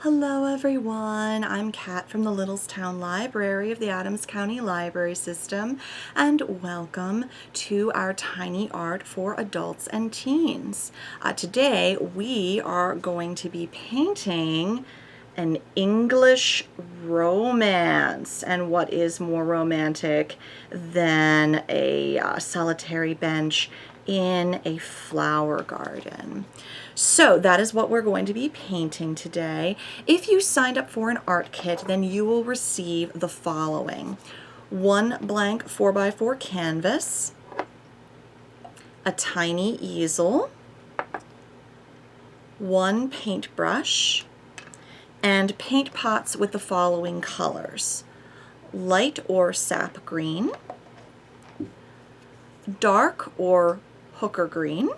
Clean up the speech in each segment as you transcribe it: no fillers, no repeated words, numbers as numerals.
Hello everyone, I'm Kat from the Littlestown Library of the Adams County Library System, and welcome to our tiny art for adults and teens. Today we are going to be painting an English romance, and what is more romantic than a solitary bench in a flower garden. So that is what we're going to be painting today. If you signed up for an art kit, then you will receive the following: one blank 4x4 canvas, a tiny easel, one paintbrush, and paint pots with the following colors: light or sap green, dark or hooker green,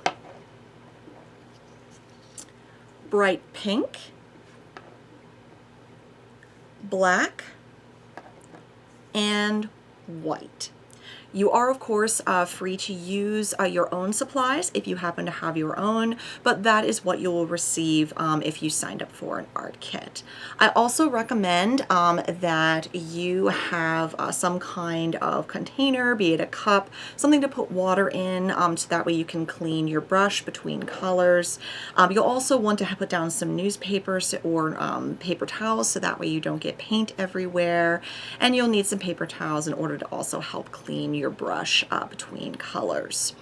bright pink, black, and white. You are, of course, free to use your own supplies if you happen to have your own, but that is what you will receive if you signed up for an art kit. I also recommend that you have some kind of container, be it a cup, something to put water in, so that way you can clean your brush between colors. You'll also want to put down some newspapers or paper towels, so that way you don't get paint everywhere, and you'll need some paper towels in order to also help clean your brush between colors.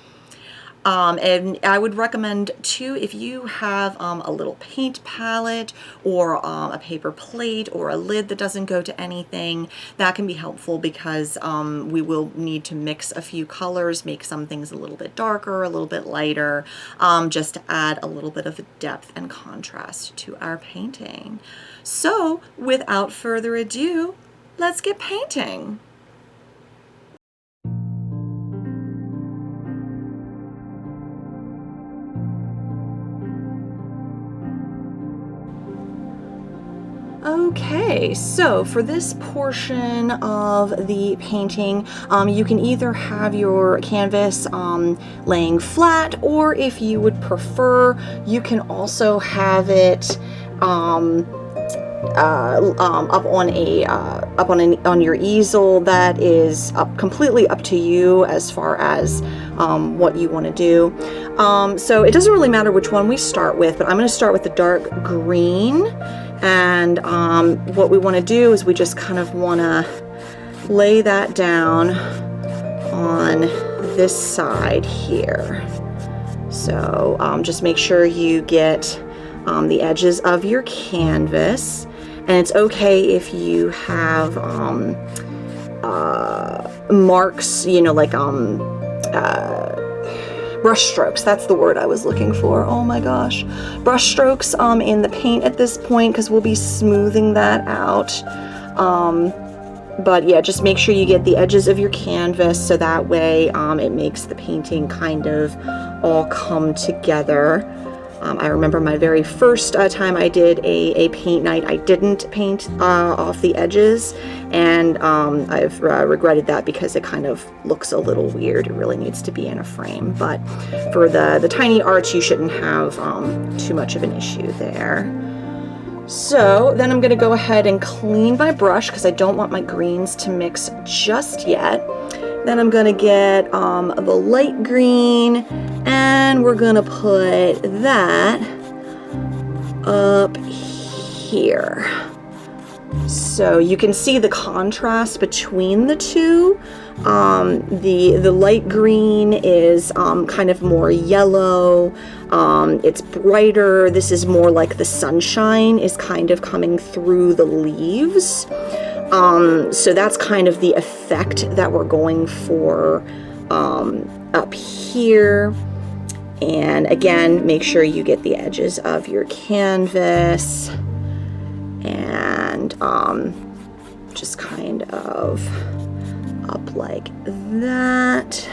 And I would recommend too, if you have a little paint palette or a paper plate or a lid that doesn't go to anything, that can be helpful, because we will need to mix a few colors, make some things a little bit darker, a little bit lighter, just to add a little bit of depth and contrast to our painting. So without further ado, let's get painting. Okay, so for this portion of the painting, you can either have your canvas laying flat, or if you would prefer, you can also have it up on your easel. That is completely up to you as far as what you want to do. So it doesn't really matter which one we start with, but I'm going to start with the dark green. And what we want to do is we just kind of want to lay that down on this side here. So just make sure you get the edges of your canvas, and it's okay if you have marks, like brush strokes. That's the word I was looking for. Oh my gosh. Brush strokes in the paint at this point, because we'll be smoothing that out. But yeah, just make sure you get the edges of your canvas, so that way it makes the painting kind of all come together. I remember my very first time I did a paint night, I didn't paint off the edges, and I've regretted that, because it kind of looks a little weird. It really needs to be in a frame, but for the tiny arts, you shouldn't have too much of an issue there. So then I'm going to go ahead and clean my brush, because I don't want my greens to mix just yet. Then I'm going to get the light green, and we're going to put that up here. So you can see the contrast between the two. The light green is kind of more yellow. It's brighter. This is more like the sunshine is kind of coming through the leaves. So that's kind of the effect that we're going for up here. And again, make sure you get the edges of your canvas, and just kind of up like that.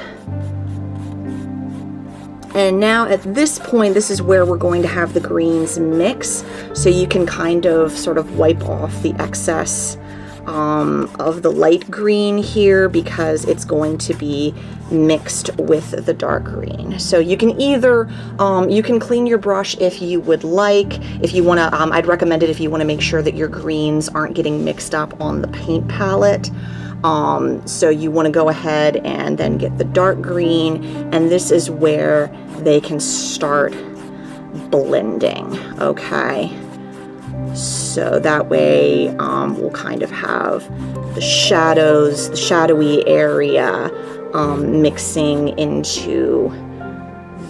And now at this point, this is where we're going to have the greens mix, so you can kind of sort of wipe off the excess of the light green here because it's going to be mixed with the dark green. So you can either, you can clean your brush if you would like. If you want to, I'd recommend it if you want to make sure that your greens aren't getting mixed up on the paint palette. So you want to go ahead and then get the dark green, and this is where they can start blending, okay? So that way we'll kind of have the shadows, the shadowy area mixing into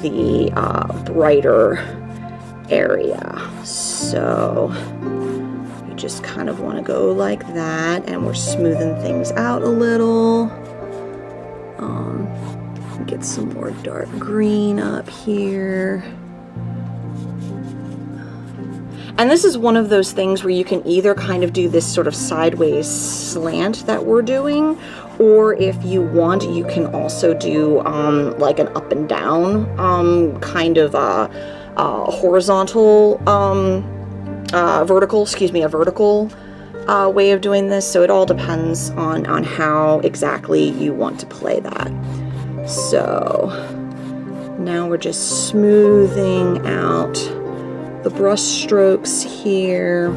the brighter area. So you just kind of want to go like that, and we're smoothing things out a little. Get some more dark green up here. And this is one of those things where you can either kind of do this sort of sideways slant that we're doing, or if you want, you can also do like an up and down kind of horizontal, vertical, excuse me, a vertical way of doing this. So it all depends on how exactly you want to play that. So now we're just smoothing out the brush strokes here,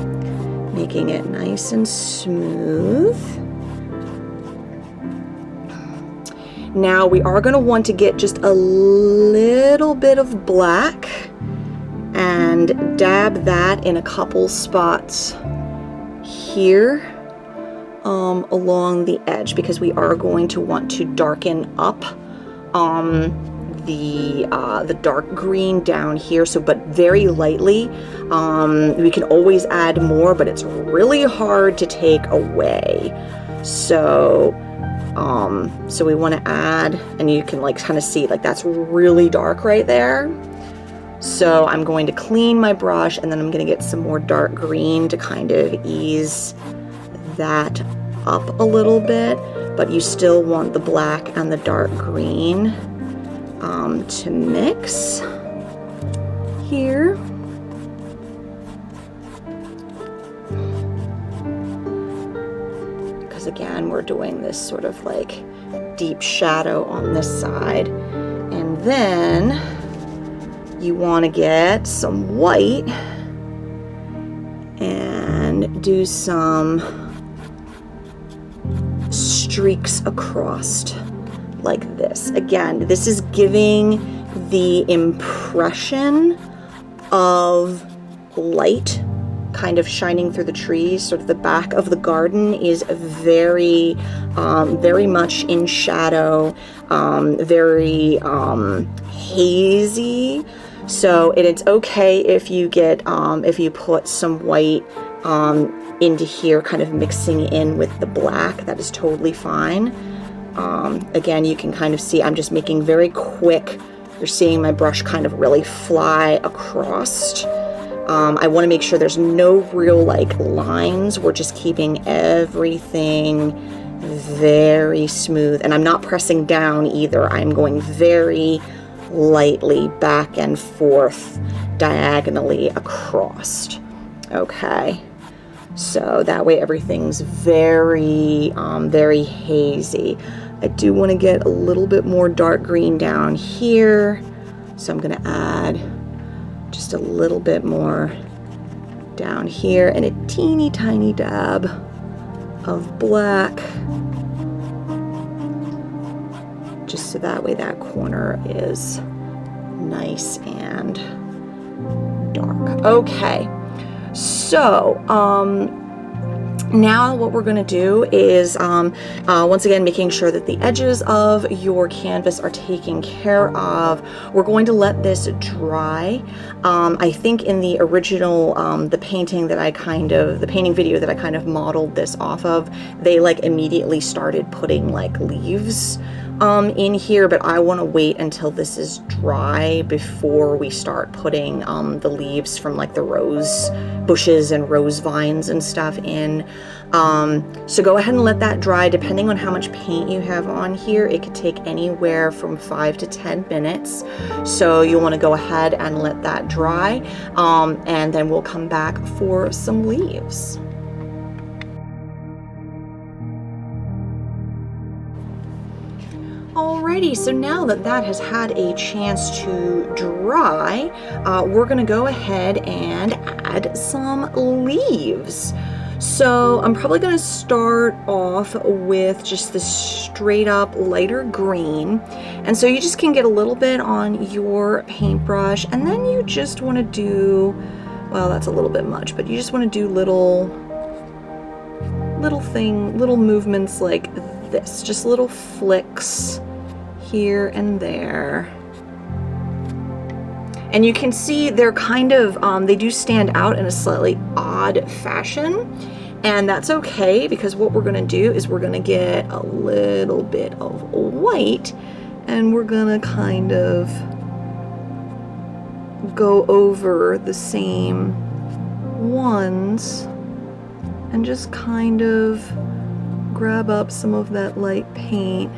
making it nice and smooth. Now we are going to want to get just a little bit of black and dab that in a couple spots here along the edge, because we are going to want to darken up the dark green down here, so but very lightly. We can always add more, but it's really hard to take away. So so we want to add, and you can like kind of see like that's really dark right there. So I'm going to clean my brush, and then I'm going to get some more dark green to kind of ease that up a little bit, but you still want the black and the dark green to mix here. Because again, we're doing this sort of like deep shadow on this side. And then you want to get some white and do some streaks across like this. Again, this is giving the impression of light kind of shining through the trees. Sort of the back of the garden is very much in shadow, very hazy. So it's okay if you get if you put some white into here, kind of mixing in with the black. That is totally fine. Again, you can kind of see I'm just making very quick. You're seeing my brush kind of really fly across. I want to make sure there's no real like lines. We're just keeping everything very smooth, and I'm not pressing down either. I'm going very lightly back and forth diagonally across. Okay, so that way everything's very very hazy. I do want to get a little bit more dark green down here, so I'm going to add just a little bit more down here and a teeny tiny dab of black, just so that way that corner is nice and dark. Okay, so now what we're going to do is once again making sure that the edges of your canvas are taken care of. We're going to let this dry. I think in the original the painting that the painting video that I kind of modeled this off of, they like immediately started putting like leaves in here, but I want to wait until this is dry before we start putting the leaves from like the rose bushes and rose vines and stuff in. So go ahead and let that dry. Depending on how much paint you have on here, it could take anywhere from 5 to 10 minutes. So you'll want to go ahead and let that dry, and then we'll come back for some leaves. Alrighty, so now that that has had a chance to dry, we're gonna go ahead and add some leaves. So I'm probably gonna start off with just this straight up lighter green. And so you just can get a little bit on your paintbrush, and then you just wanna do, well, that's a little bit much, but you just wanna do little movements like this, just little flicks here and there. And you can see they're kind of, they do stand out in a slightly odd fashion. And that's okay, because what we're gonna do is we're gonna get a little bit of white, and we're gonna kind of go over the same ones and just kind of grab up some of that light paint.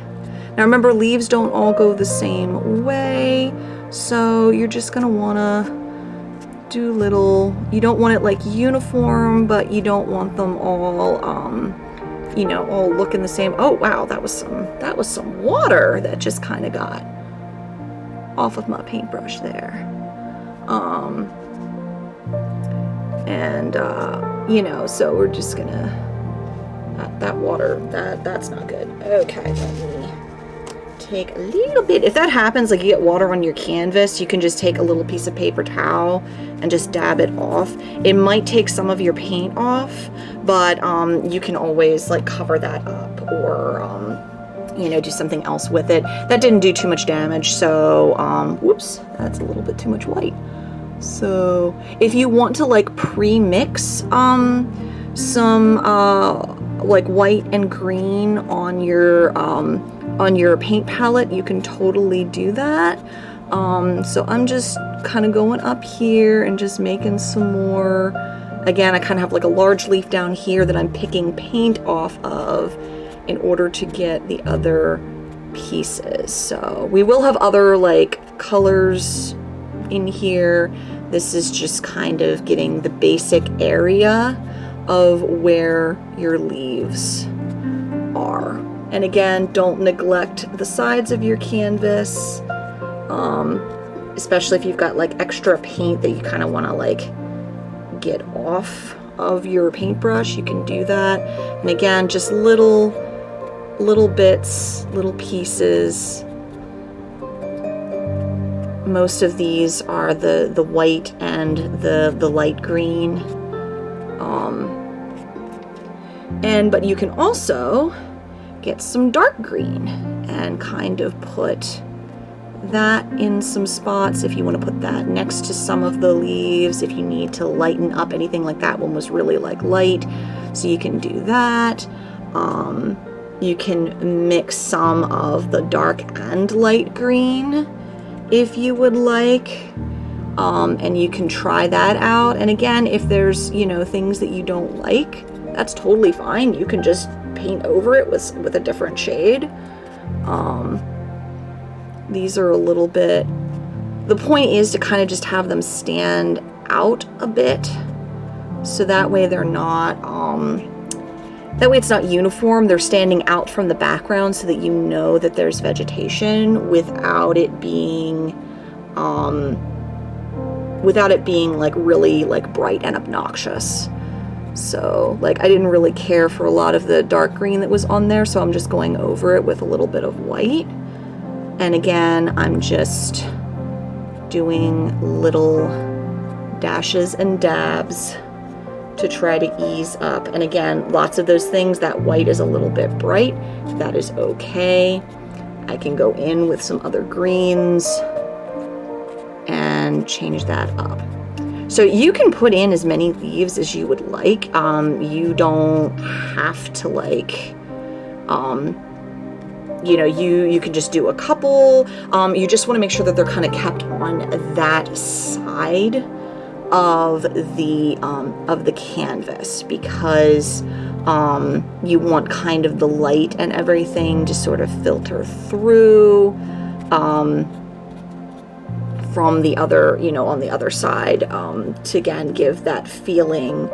Now remember, leaves don't all go the same way, so you're just gonna wanna do little, you don't want it like uniform, but you don't want them all, you know, all looking the same. Oh wow, that was some water that just kind of got off of my paintbrush there. You know, so we're just gonna, that water, that's not good. Okay, let me take a little bit. If that happens, like you get water on your canvas, you can just take a little piece of paper towel and just dab it off. It might take some of your paint off, but you can always like cover that up, or you know, do something else with it. That didn't do too much damage, so whoops, that's a little bit too much white. So if you want to like pre-mix some like white and green on your paint palette, you can totally do that. So I'm just kind of going up here and just making some more. Again, I kind of have like a large leaf down here that I'm picking paint off of in order to get the other pieces. So we will have other like colors in here. This is just kind of getting the basic area of where your leaves are. And again, don't neglect the sides of your canvas, especially if you've got like extra paint that you kind of want to like get off of your paintbrush. You can do that. And again, just little bits, little pieces. Most of these are the white and the light green. But you can also get some dark green and kind of put that in some spots. If you want to put that next to some of the leaves, if you need to lighten up anything like that one was really like light, so you can do that. You can mix some of the dark and light green if you would like, and you can try that out. And again, if there's, you know, things that you don't like, that's totally fine. You can just paint over it with a different shade. These are a little bit, the point is to kind of just have them stand out a bit, so that way they're not, that way it's not uniform. They're standing out from the background so that you know that there's vegetation without it being like really like bright and obnoxious. So like I didn't really care for a lot of the dark green that was on there, so I'm just going over it with a little bit of white. And again, I'm just doing little dashes and dabs to try to ease up. And again, lots of those things, that white is a little bit bright. That is okay. I can go in with some other greens and change that up. So you can put in as many leaves as you would like. You don't have to like, you know, you can just do a couple. You just want to make sure that they're kind of kept on that side of the canvas, because you want kind of the light and everything to sort of filter through from the other, you know, on the other side, to again give that feeling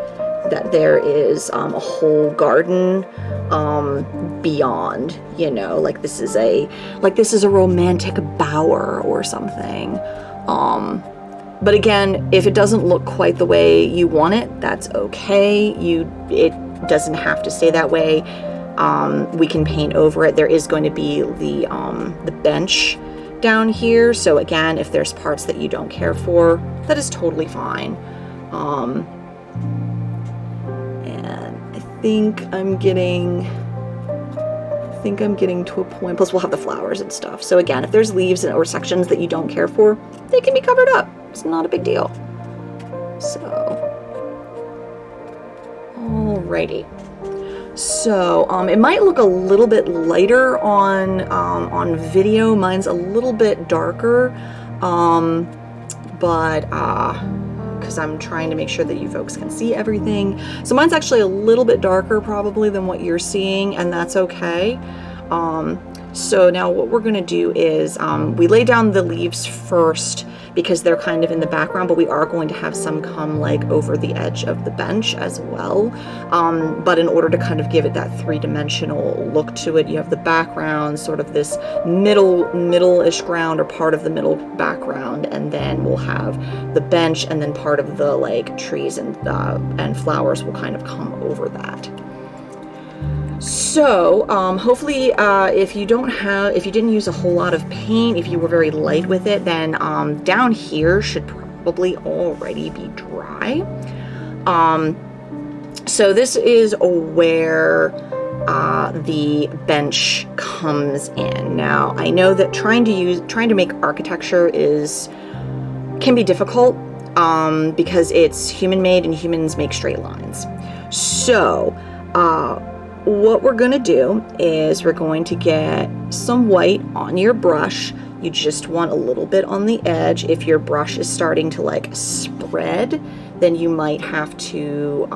that there is a whole garden beyond, you know, like this is a romantic bower or something. But again, if it doesn't look quite the way you want it, that's okay. It doesn't have to stay that way. We can paint over it. There is going to be the bench down here. So again, if there's parts that you don't care for, that is totally fine. And I think I'm getting to a point. Plus we'll have the flowers and stuff. So again, if there's leaves or sections that you don't care for, they can be covered up. It's not a big deal. So, alrighty. So it might look a little bit lighter on video. Mine's a little bit darker, but because I'm trying to make sure that you folks can see everything. So mine's actually a little bit darker probably than what you're seeing, and that's okay. So now what we're gonna do is we lay down the leaves first because they're kind of in the background, but we are going to have some come like over the edge of the bench as well. But in order to kind of give it that three-dimensional look to it, you have the background, sort of this middle-ish ground or part of the middle background, and then we'll have the bench, and then part of the like trees and flowers will kind of come over that. So hopefully if you didn't use a whole lot of paint, if you were very light with it, then down here should probably already be dry. So this is where the bench comes in. Now I know that trying to make architecture can be difficult because it's human made and humans make straight lines. So what we're going to do is we're going to get some white on your brush. You just want a little bit on the edge. If your brush is starting to like spread, then you might have to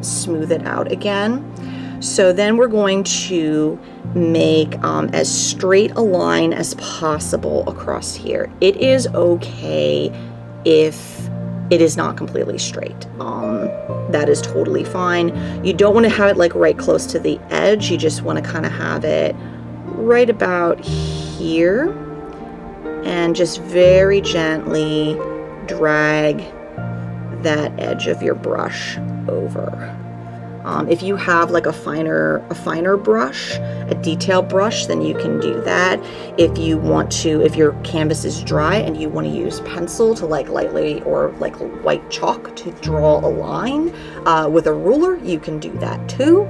smooth it out again. So then we're going to make as straight a line as possible across here. It is okay if it is not completely straight. That is totally fine. You don't want to have it like right close to the edge. You just want to kind of have it right about here and just very gently drag that edge of your brush over. If you have like a finer brush, a detail brush, then you can do that. If your canvas is dry and you want to use pencil to like lightly, or like white chalk to draw a line with a ruler, you can do that too.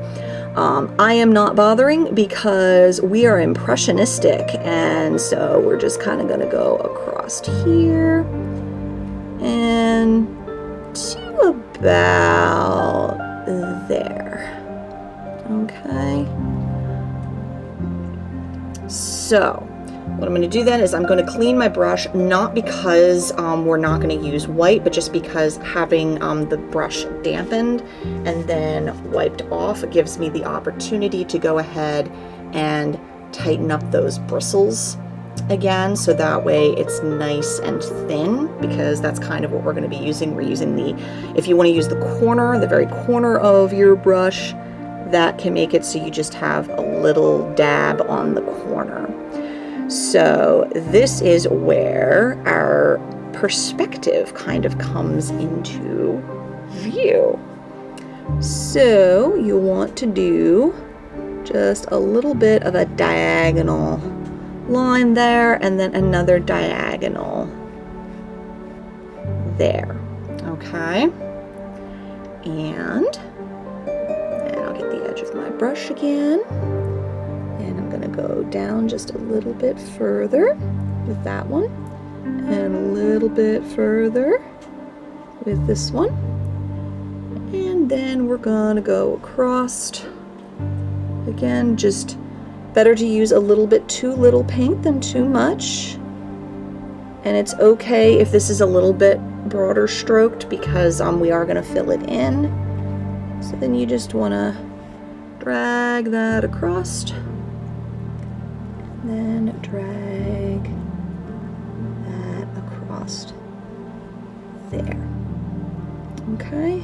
I am not bothering because we are impressionistic, and so we're just kind of gonna go across here and to about there. Okay. So what I'm going to do then is I'm going to clean my brush, not because we're not going to use white, but just because having the brush dampened and then wiped off gives me the opportunity to go ahead and tighten up those bristles again, so that way it's nice and thin, because that's kind of what we're going to be using. We're using if you want to use the very corner of your brush, that can make it so you just have a little dab on the corner. So this is where our perspective kind of comes into view. So you want to do just a little bit of a diagonal line there, and then another diagonal there. Okay, and I'll get the edge of my brush again, and I'm gonna go down just a little bit further with that one, and a little bit further with this one, and then we're gonna go across again. Just better to use a little bit too little paint than too much. And it's okay if this is a little bit broader stroked, because we are going to fill it in. So then you just want to drag that across, and then drag that across there. Okay.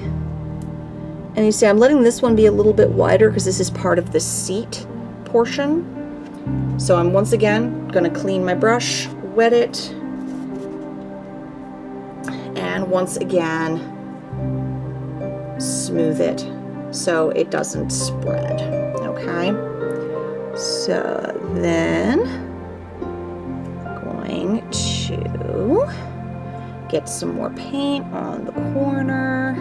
And you see I'm letting this one be a little bit wider because this is part of the seat portion. So I'm once again going to clean my brush, wet it, and once again smooth it so it doesn't spread. Okay, so then I'm going to get some more paint on the corner,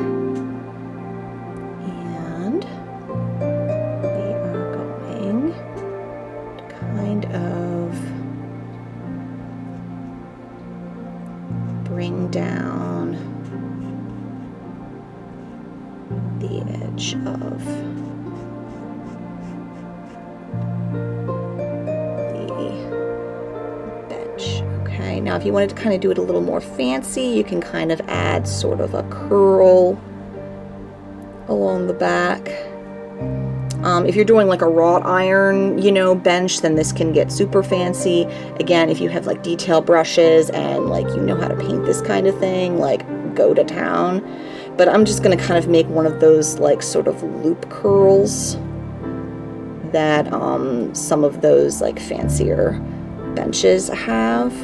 and we are going to kind of bring down the edge of the bench. Okay, now if you wanted to kind of do it a little more fancy, you can kind of add sort of a curl along the back. If you're doing like a wrought iron, you know, bench, then this can get super fancy. Again, if you have like detail brushes and like you know how to paint this kind of thing, like go to town. But I'm just going to kind of make one of those like sort of loop curls that some of those like fancier benches have.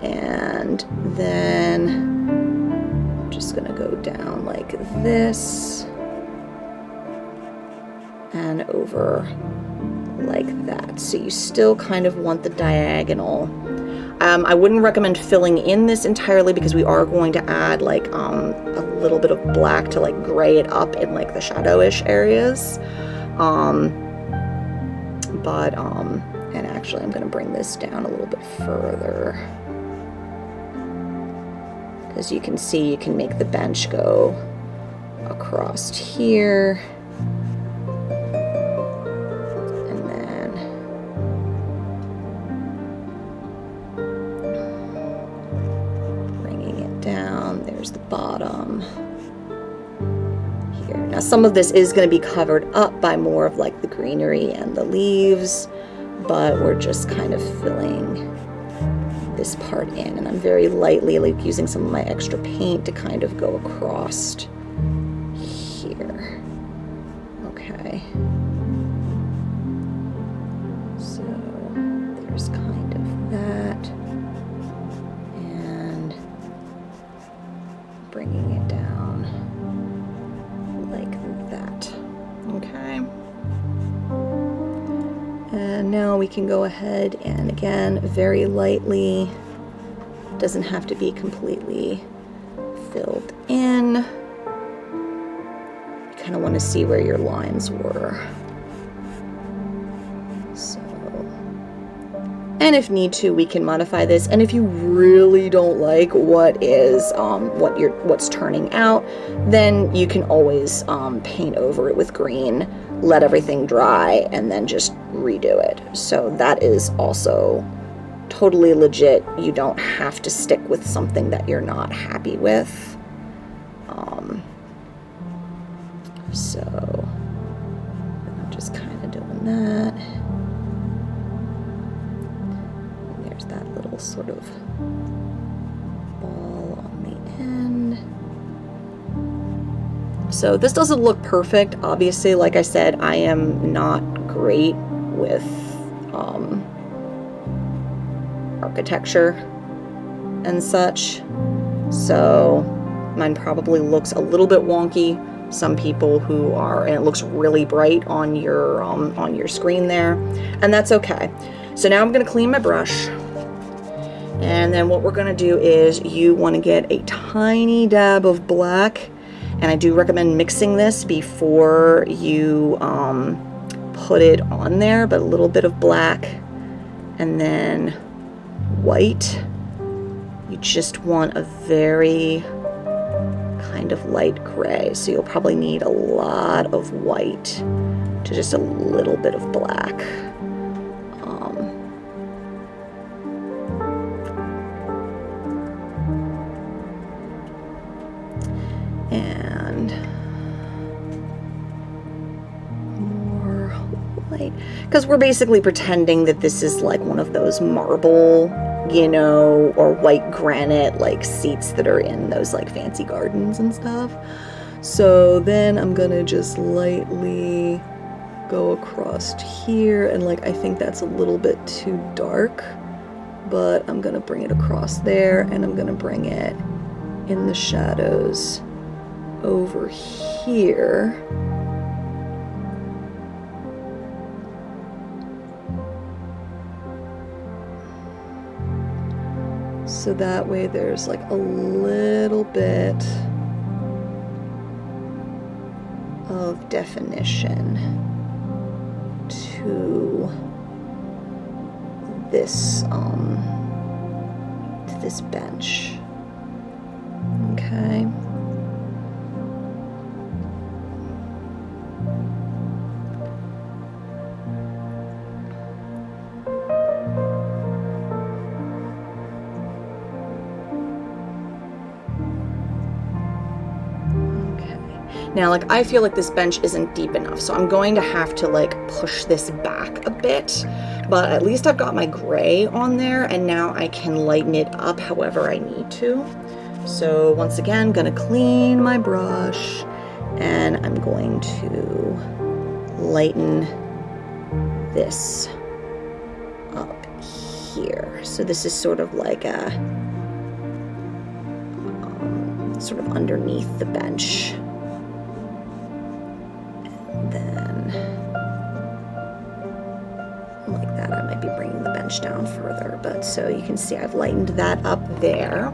And then I'm just going to go down like this and over like that. So you still kind of want the diagonal. I wouldn't recommend filling in this entirely because we are going to add like a little bit of black to like gray it up in like the shadowish areas. And actually I'm going to bring this down a little bit further, because you can see you can make the bench go across here. There's the bottom here. Now some of this is going to be covered up by more of like the greenery and the leaves, but we're just kind of filling this part in, and I'm very lightly like using some of my extra paint to kind of go across here. Okay, so there's kind of that. Bringing it down like that. Okay. And now we can go ahead and again, very lightly, doesn't have to be completely filled in. You kind of want to see where your lines were. So, and if need to, we can modify this. And if you really don't like what is what's turning out, then you can always paint over it with green, let everything dry, and then just redo it. So that is also totally legit. You don't have to stick with something that you're not happy with. So I'm just kind of doing that. That little sort of ball on the end. So this doesn't look perfect. Obviously, like I said, I am not great with architecture and such. So mine probably looks a little bit wonky. Some people who are, and it looks really bright on your screen there, and that's okay. So now I'm going to clean my brush. And then what we're going to do is you want to get a tiny dab of black, and I do recommend mixing this before you put it on there, but a little bit of black and then white. You just want a very kind of light gray, so you'll probably need a lot of white to just a little bit of black. And more white, because we're basically pretending that this is like one of those marble, you know, or white granite like seats that are in those like fancy gardens and stuff. So then I'm gonna just lightly go across here, and like I think that's a little bit too dark, but I'm gonna bring it across there, and I'm gonna bring it in the shadows over here. So that way there's like a little bit of definition to this bench. Okay. Now, like, I feel like this bench isn't deep enough, so I'm going to have to, like, push this back a bit, but at least I've got my gray on there, and now I can lighten it up however I need to. So, once again, gonna clean my brush, and I'm going to lighten this up here. So this is sort of like a, sort of underneath the bench. Then, like that, I might be bringing the bench down further, but so you can see I've lightened that up there.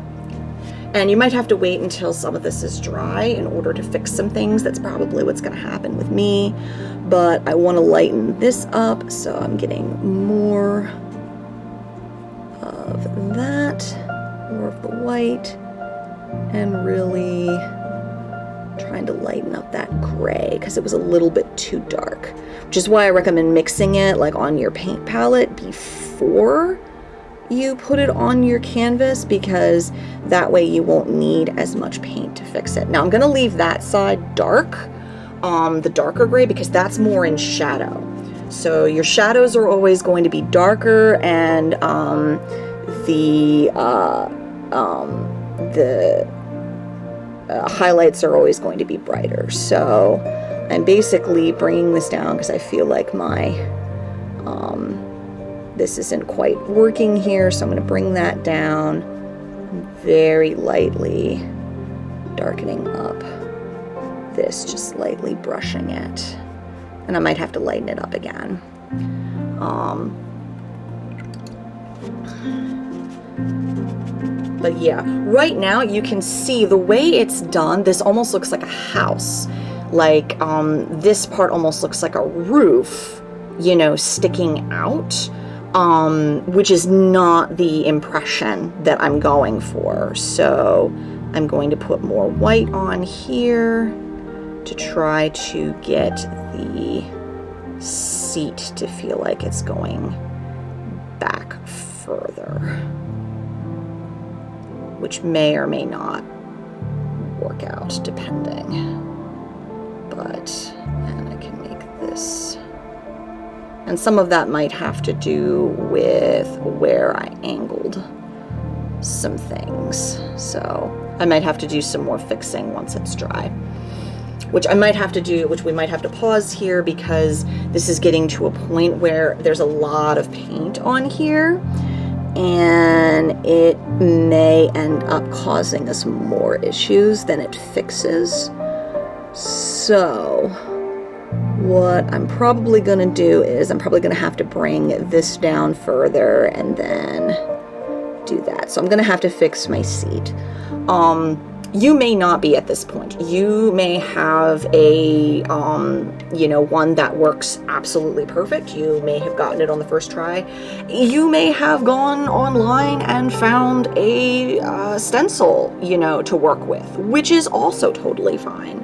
And you might have to wait until some of this is dry in order to fix some things. That's probably what's going to happen with me, but I want to lighten this up, so I'm getting more of that, more of the white, and really trying to lighten up that gray because it was a little bit too dark, which is why I recommend mixing it like on your paint palette before you put it on your canvas, because that way you won't need as much paint to fix it. Now I'm going to leave that side dark, the darker gray, because that's more in shadow. So your shadows are always going to be darker, and the highlights are always going to be brighter. So I'm basically bringing this down because I feel like my this isn't quite working here, so I'm going to bring that down, very lightly darkening up this, just lightly brushing it, and I might have to lighten it up again. But yeah, right now you can see the way it's done, this almost looks like a house. Like this part almost looks like a roof, you know, sticking out, which is not the impression that I'm going for. So I'm going to put more white on here to try to get the seat to feel like it's going back further, which may or may not work out depending. But, and I can make this, and some of that might have to do with where I angled some things. So I might have to do some more fixing once it's dry, which I might have to do, which we might have to pause here because this is getting to a point where there's a lot of paint on here, and it may end up causing us more issues than it fixes. So what I'm probably going to do is I'm probably going to have to bring this down further and then do that. So I'm going to have to fix my seat. You may not be at this point. You may have a, you know, one that works absolutely perfect. You may have gotten it on the first try. You may have gone online and found a stencil, you know, to work with, which is also totally fine.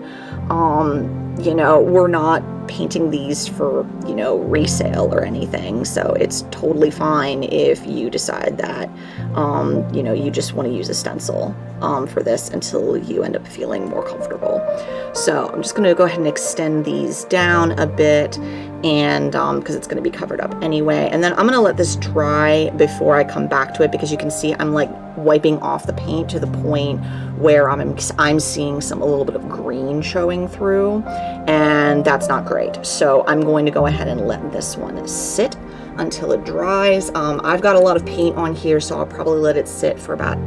You know, we're not painting these for, you know, resale or anything. So it's totally fine if you decide that, you know, you just want to use a stencil for this until you end up feeling more comfortable. So I'm just going to go ahead and extend these down a bit, and because it's going to be covered up anyway. And then I'm going to let this dry before I come back to it, because you can see I'm like wiping off the paint to the point where I'm seeing a little bit of green showing through, and that's not great. So I'm going to go ahead and let this one sit until it dries. I've got a lot of paint on here, so I'll probably let it sit for about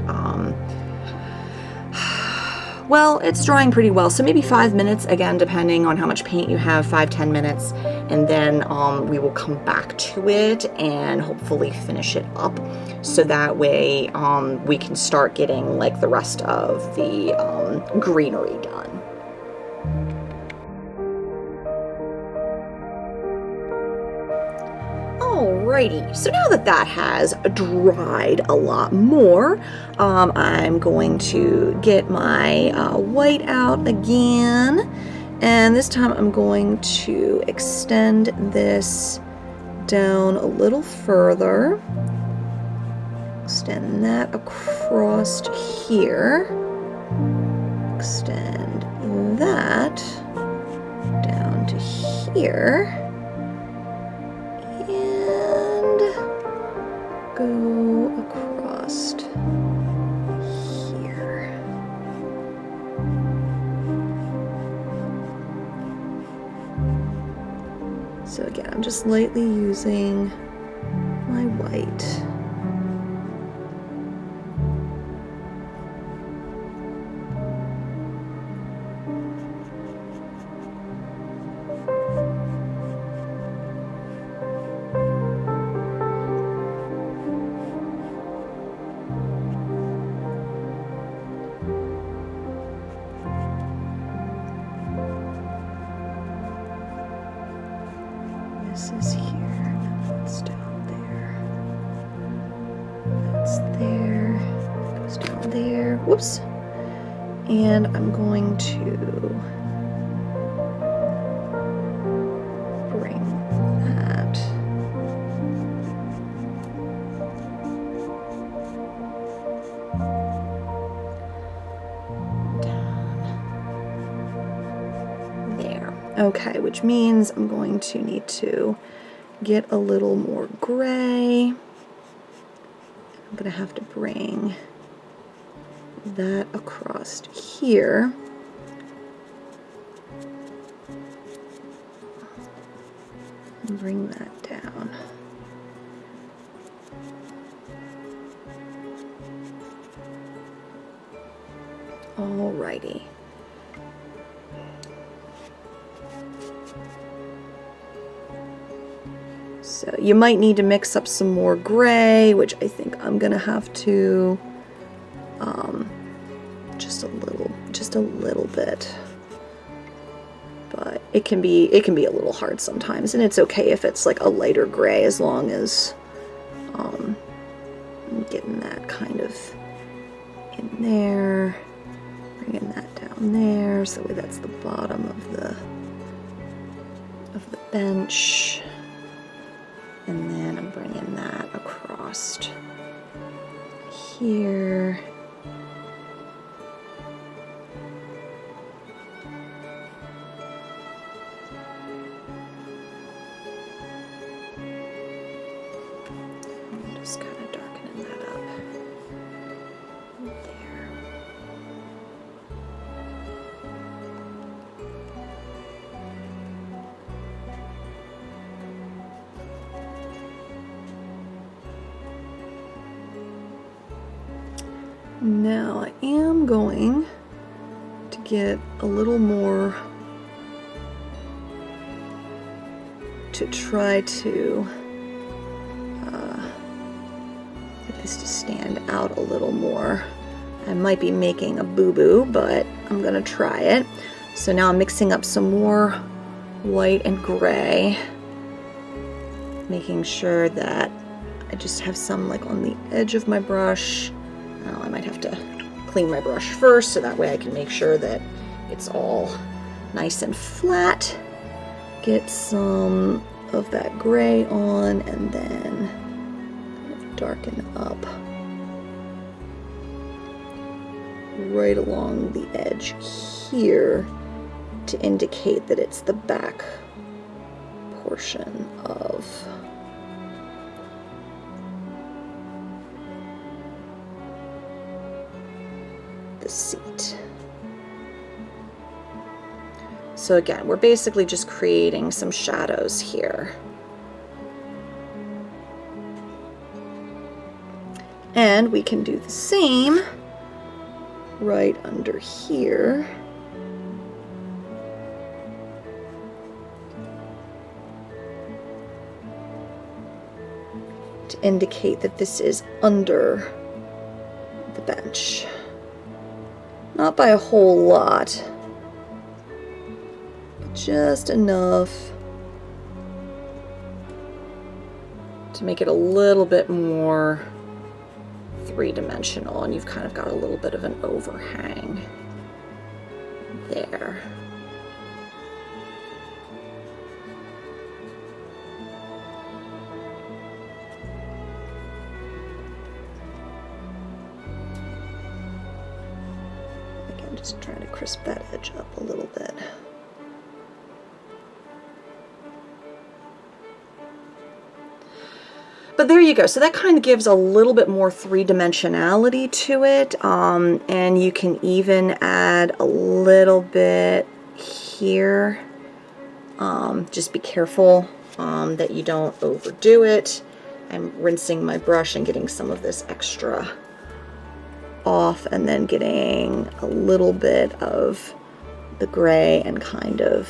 well, it's drying pretty well, so maybe 5 minutes, again, depending on how much paint you have, 5-10 minutes, and then we will come back to it and hopefully finish it up, so that way we can start getting like the rest of the greenery done. Alrighty, so now that that has dried a lot more, I'm going to get my white out again, and this time I'm going to extend this down a little further. Extend that across here. Extend that down to here. Go across here. So again, I'm just lightly using my white. This is here, that's down there, that's there, goes down there, whoops, and I'm going to bring that down there. Okay, which means I'm going to need to get a little more gray. I'm going to have to bring that across here. And bring that down. Alrighty. So you might need to mix up some more gray, which I think I'm gonna have to just a little bit. But it can be a little hard sometimes, and it's okay if it's like a lighter gray, as long as I'm getting that kind of in there, bringing that down there, so that's the bottom of the bench. And then I'm bringing that across here. I'm just kind of darkening that up there. Now I am going to get a little more to try to get this to stand out a little more. I might be making a boo-boo, but I'm gonna try it. So now I'm mixing up some more white and gray, making sure that I just have some like on the edge of my brush. I might have to clean my brush first, so that way I can make sure that it's all nice and flat. get some of that gray on and then darken up right along the edge here to indicate that it's the back portion of the seat. So again, we're basically just creating some shadows here. And we can do the same right under here. To indicate that this is under the bench. Not by a whole lot, but just enough to make it a little bit more three-dimensional, and you've kind of got a little bit of an overhang there. Again, just trying to crisp that edge up a little bit. But there you go. So that kind of gives a little bit more three-dimensionality to it. And you can even add a little bit here. Just be careful that you don't overdo it. I'm rinsing my brush and getting some of this extra off, and then getting a little bit of the gray and kind of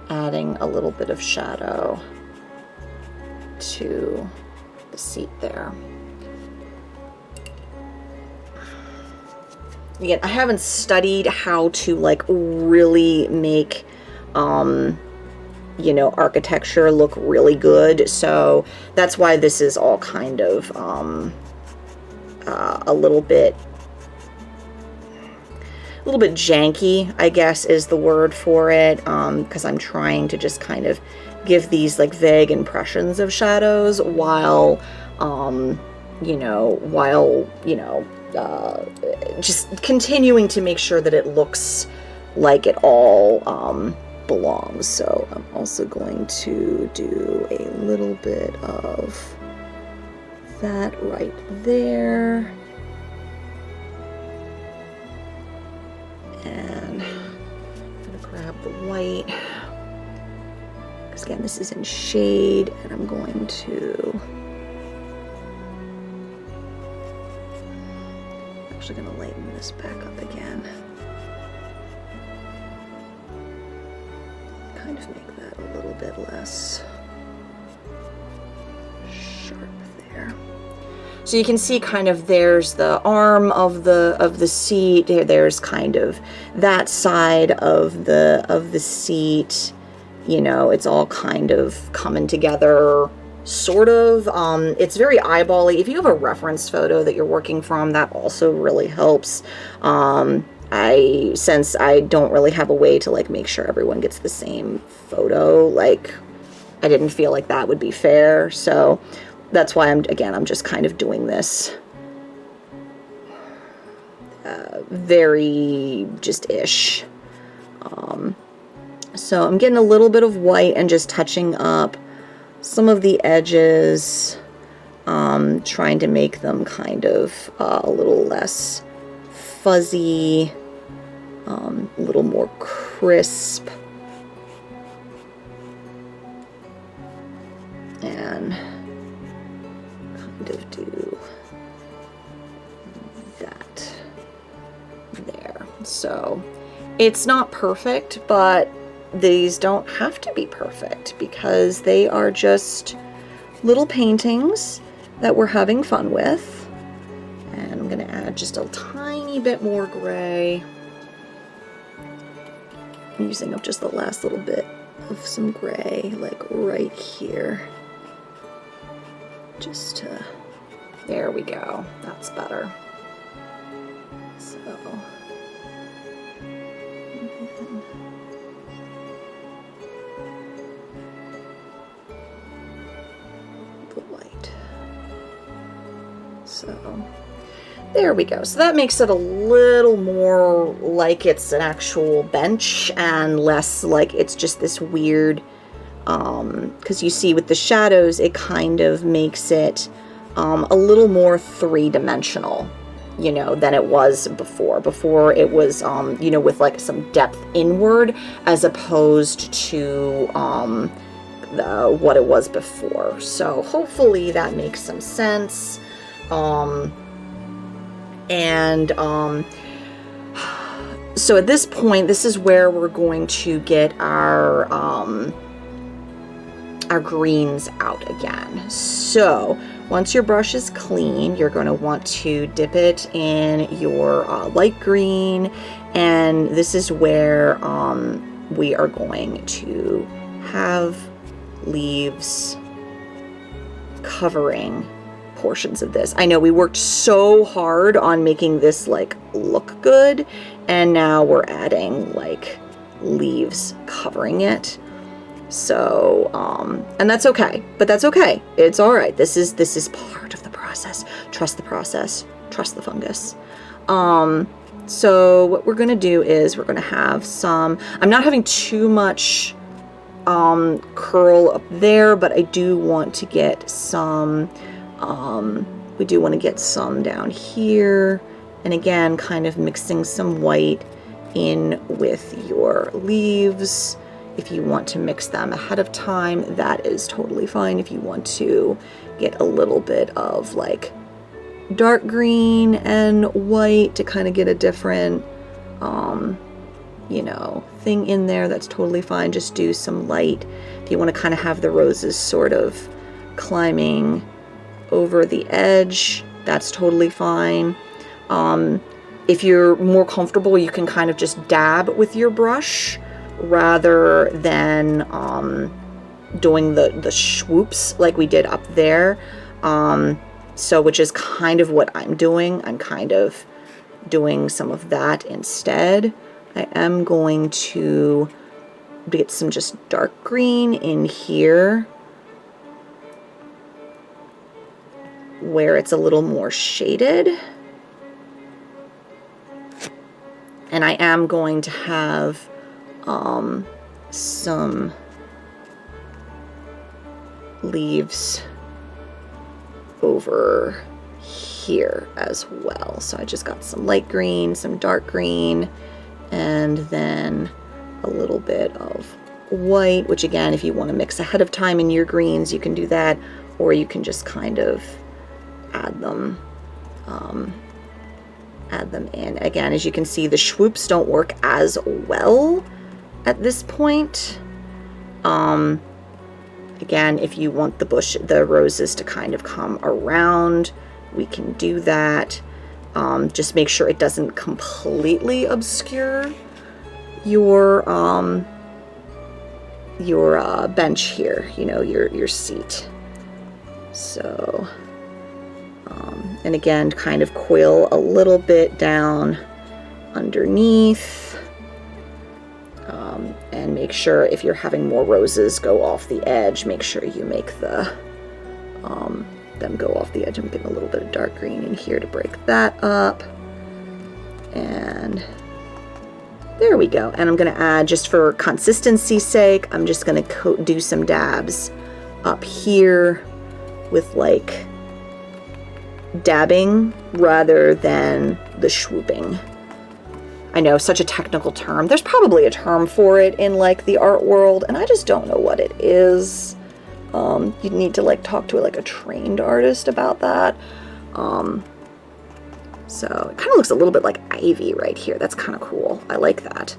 adding a little bit of shadow to the seat there. Again, I haven't studied how to like really make you know, architecture look really good, so that's why this is all kind of a little bit janky, I guess is the word for it, because I'm trying to just kind of give these like vague impressions of shadows while just continuing to make sure that it looks like it all belongs. So I'm also going to do a little bit of that right there. And I'm going to grab the white, because again, this is in shade, and I'm going to actually going to lighten this back up again. Kind of make that a little bit less sharp there. So you can see kind of there's the arm of the seat. There's kind of that side of the seat. You know, it's all kind of coming together, sort of. It's very eyeball-y. If you have a reference photo that you're working from, that also really helps. Since I don't really have a way to like make sure everyone gets the same photo, like I didn't feel like that would be fair. So that's why I'm just kind of doing this very just ish. So I'm getting a little bit of white and just touching up some of the edges, trying to make them kind of a little less fuzzy, a little more crisp, and kind of do that there. So it's not perfect, but these don't have to be perfect because they are just little paintings that we're having fun with. And I'm going to add just a tiny bit more gray. I'm using up just the last little bit of some gray, like right here. Just to, there we go. That's better. So, in. The white. So there we go. So that makes it a little more like it's an actual bench and less like it's just this weird, because you see with the shadows, it kind of makes it a little more three-dimensional, you know, than it was before. Before it was, you know, with like some depth inward as opposed to what it was before. So hopefully that makes some sense. So at this point, this is where we're going to get our greens out again. So once your brush is clean, you're going to want to dip it in your light green, and this is where we are going to have leaves covering portions of this. I know we worked so hard on making this like look good, and now we're adding like leaves covering it. So and that's okay, but that's okay. It's all right. This is part of the process. Trust the process. Trust the fungus. So what we're gonna do is we're gonna have some. I'm not having too much curl up there, but I do want to get some. We do want to get some down here, and again, kind of mixing some white in with your leaves. If you want to mix them ahead of time, that is totally fine. If you want to get a little bit of like dark green and white to kind of get a different, you know, thing in there, that's totally fine. Just do some light. If you want to kind of have the roses sort of climbing over the edge, that's totally fine. If you're more comfortable, you can kind of just dab with your brush rather than doing the swoops like we did up there. So which is kind of what I'm doing. I'm kind of doing some of that instead. I am going to get some just dark green in here where it's a little more shaded. And I am going to have some leaves over here as well. So I just got some light green, some dark green, and then a little bit of white, which again, if you want to mix ahead of time in your greens, you can do that, or you can just kind of add them in. Again, as you can see, the swoops don't work as well at this point. Again, if you want the roses to kind of come around, we can do that. Just make sure it doesn't completely obscure your bench here, you know, your seat. So, and again, kind of coil a little bit down underneath. And make sure if you're having more roses go off the edge, make sure you make them go off the edge. I'm getting a little bit of dark green in here to break that up. And there we go. And I'm going to add, just for consistency's sake, I'm just going to do some dabs up here with like dabbing rather than the swooping. I know, such a technical term. There's probably a term for it in like the art world, and I just don't know what it is. You'd need to like talk to like a trained artist about that. So it kind of looks a little bit like ivy right here. That's kind of cool. I like that.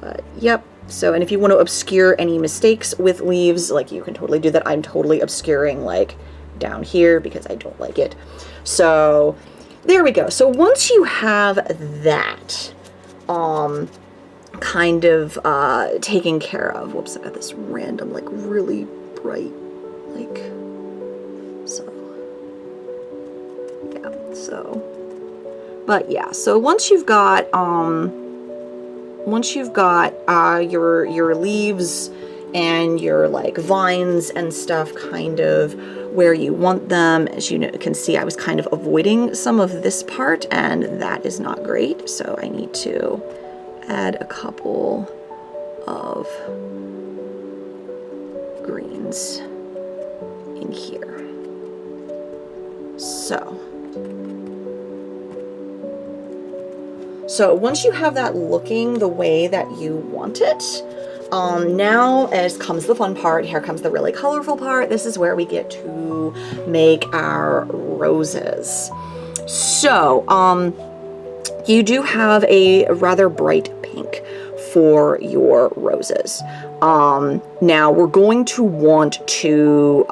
But yep. So, and if you want to obscure any mistakes with leaves, like you can totally do that. I'm totally obscuring like down here because I don't like it. So there we go. So once you have that kind of taken care of, whoops, I got this random like really bright like, so yeah, so But yeah, so once you've got your leaves and your like vines and stuff kind of where you want them, as you can see, I was kind of avoiding some of this part, and that is not great. So I need to add a couple of greens in here. So once you have that looking the way that you want it, now as comes the fun part. Here comes the really colorful part. This is where we get to make our roses. So you do have a rather bright pink for your roses. Now we're going to want to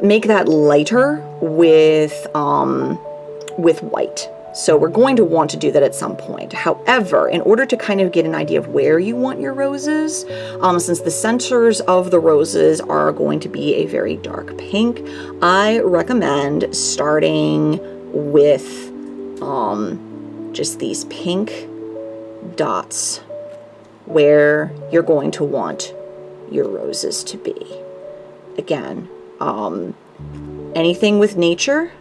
make that lighter with white. So we're going to want to do that at some point. However, in order to kind of get an idea of where you want your roses, since the centers of the roses are going to be a very dark pink, I recommend starting with just these pink dots where you're going to want your roses to be. Again, anything with nature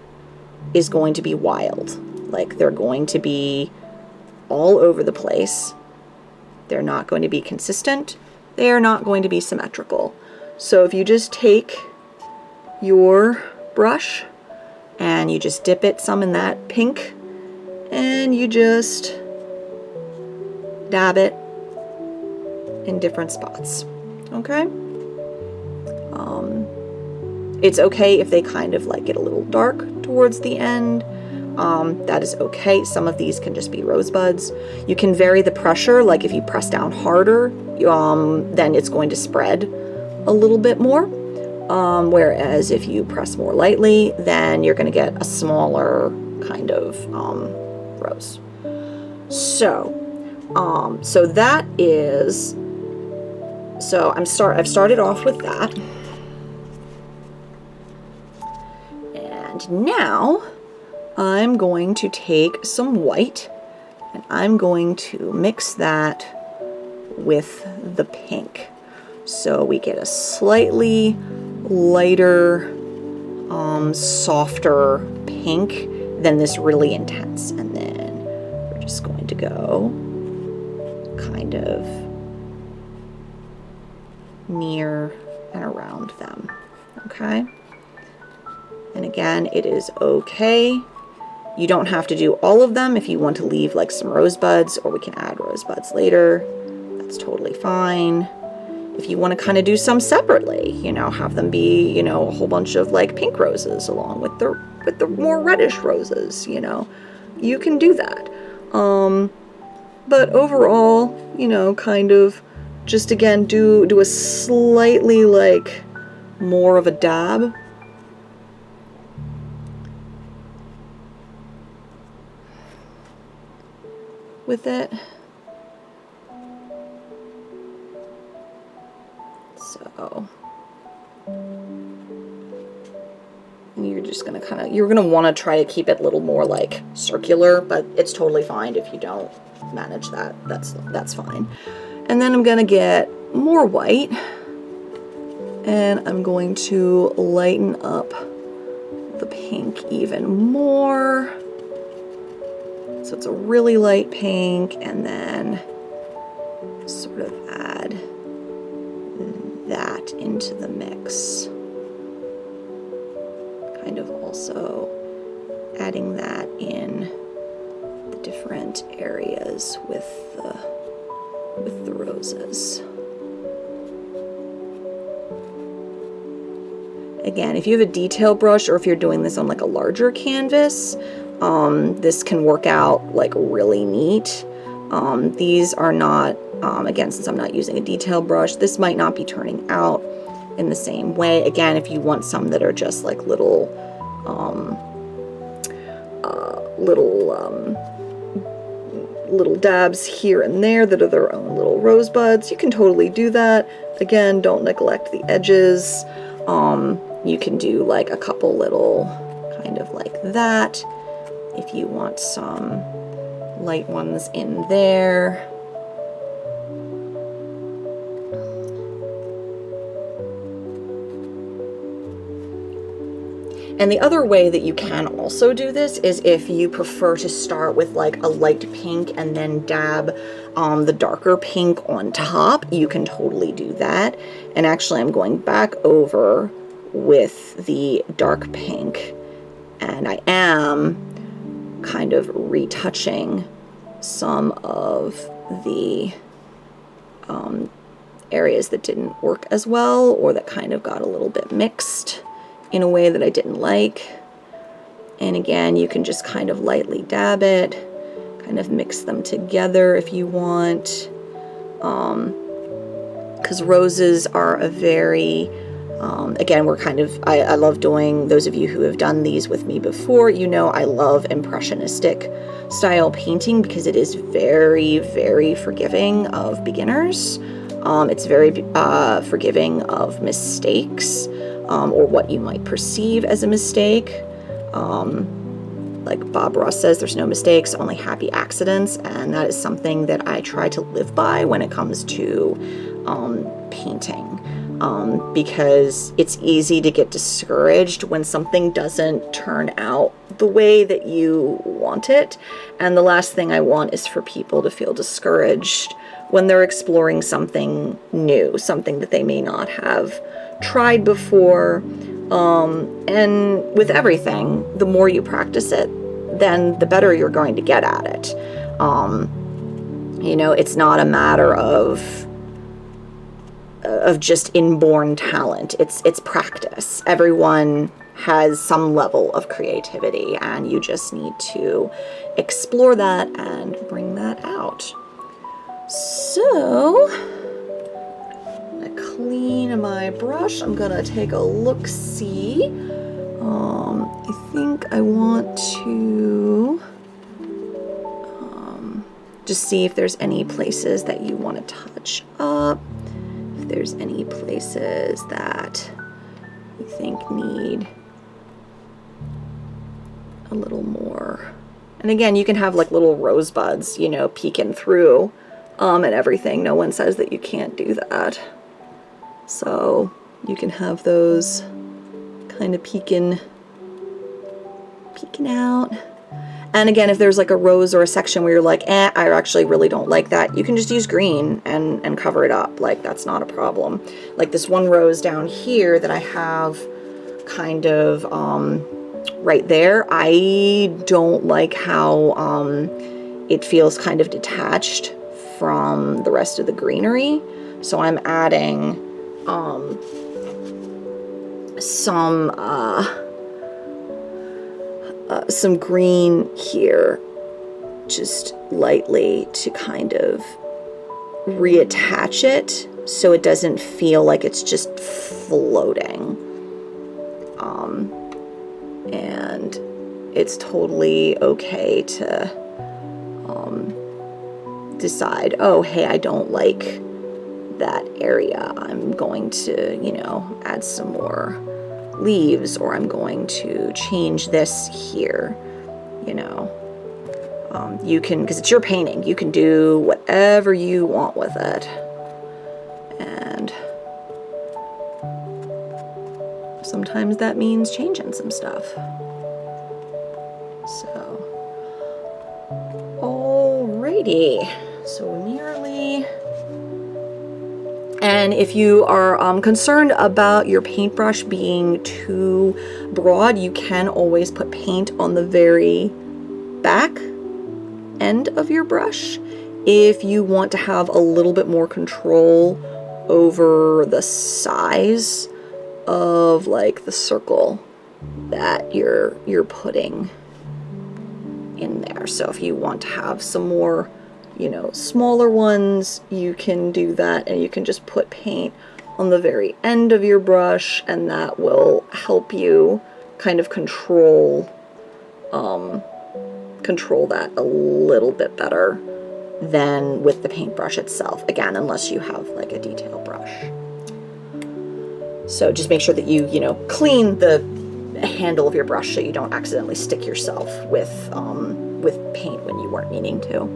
is going to be wild. Like, they're going to be all over the place. They're not going to be consistent. They are not going to be symmetrical. So if you just take your brush and you just dip it some in that pink and you just dab it in different spots, okay? It's okay if they kind of like get a little dark towards the end. That is okay. Some of these can just be rosebuds. You can vary the pressure, like if you press down harder, then it's going to spread a little bit more. Whereas if you press more lightly, then you're going to get a smaller kind of rose. So that is. So I've started off with that, and now I'm going to take some white and I'm going to mix that with the pink. So we get a slightly lighter, softer pink than this really intense. And then we're just going to go kind of near and around them, okay? And again, it is okay. You don't have to do all of them. If you want to leave like some rosebuds, or we can add rosebuds later, that's totally fine. If you want to kind of do some separately, have them be, a whole bunch of like pink roses along with the more reddish roses, you can do that. But overall, kind of just again do a slightly like more of a dab. With it. So you're just gonna you're gonna want to try to keep it a little more like circular, but it's totally fine if you don't manage that. That's fine. And then I'm gonna get more white and I'm going to lighten up the pink even more. So it's a really light pink, and then sort of add that into the mix. Kind of also adding that in the different areas with the roses. Again, if you have a detail brush, or if you're doing this on like a larger canvas, this can work out like really neat. These are not, again, since I'm not using a detail brush, this might not be turning out in the same way. Again, if you want some that are just like little dabs here and there that are their own little rosebuds, you can totally do that. Again, don't neglect the edges. You can do like a couple little kind of like that. If you want some light ones in there. And the other way that you can also do this is if you prefer to start with like a light pink and then dab the darker pink on top, you can totally do that. And actually I'm going back over with the dark pink, and I am kind of retouching some of the areas that didn't work as well, or that kind of got a little bit mixed in a way that I didn't like. And again, you can just kind of lightly dab it, kind of mix them together if you want. Because roses are a very, again, we're kind of, I love doing, those of you who have done these with me before, you know I love impressionistic style painting because it is very, very forgiving of beginners. It's very forgiving of mistakes. Or what you might perceive as a mistake. Like Bob Ross says, there's no mistakes, only happy accidents, and that is something that I try to live by when it comes to painting, because it's easy to get discouraged when something doesn't turn out the way that you want it, and the last thing I want is for people to feel discouraged when they're exploring something new, something that they may not have tried before. And with everything, the more you practice it, then the better you're going to get at it. You know, it's not a matter of just inborn talent. It's practice. Everyone has some level of creativity, and you just need to explore that and bring that out. So, clean my brush. I'm gonna take a look-see. I think I want to just see if there's any places that you want to touch up, if there's any places that you think need a little more. And again, you can have like little rosebuds, you know, peeking through and everything. No one says that you can't do that. So you can have those kind of peeking out. And again, if there's like a rose or a section where you're like, I actually really don't like that, you can just use green and cover it up. Like, that's not a problem. Like this one rose down here that I have kind of right there, I don't like how it feels kind of detached from the rest of the greenery. So I'm adding some green here, just lightly, to kind of reattach it so it doesn't feel like it's just floating. And it's totally okay to decide, oh, hey, I don't like that area. I'm going to, you know, add some more leaves, or I'm going to change this here, you know. You can, because it's your painting, you can do whatever you want with it. And sometimes that means changing some stuff. So, alrighty. So nearly. And if you are concerned about your paintbrush being too broad, you can always put paint on the very back end of your brush if you want to have a little bit more control over the size of like the circle that you're putting in there. So if you want to have some more, you know, smaller ones, you can do that, and you can just put paint on the very end of your brush, and that will help you kind of control that a little bit better than with the paintbrush itself, again, unless you have like a detail brush. So just make sure that you know, clean the handle of your brush so you don't accidentally stick yourself with paint when you weren't meaning to.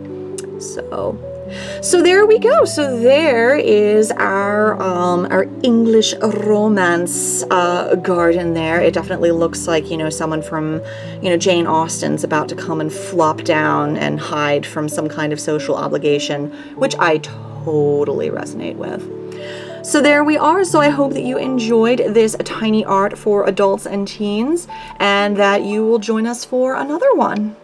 So there we go. So there is our English romance garden there. It definitely looks like, you know, someone from, you know, Jane Austen's about to come and flop down and hide from some kind of social obligation, which I totally resonate with. So there we are. So I hope that you enjoyed this tiny art for adults and teens, and that you will join us for another one.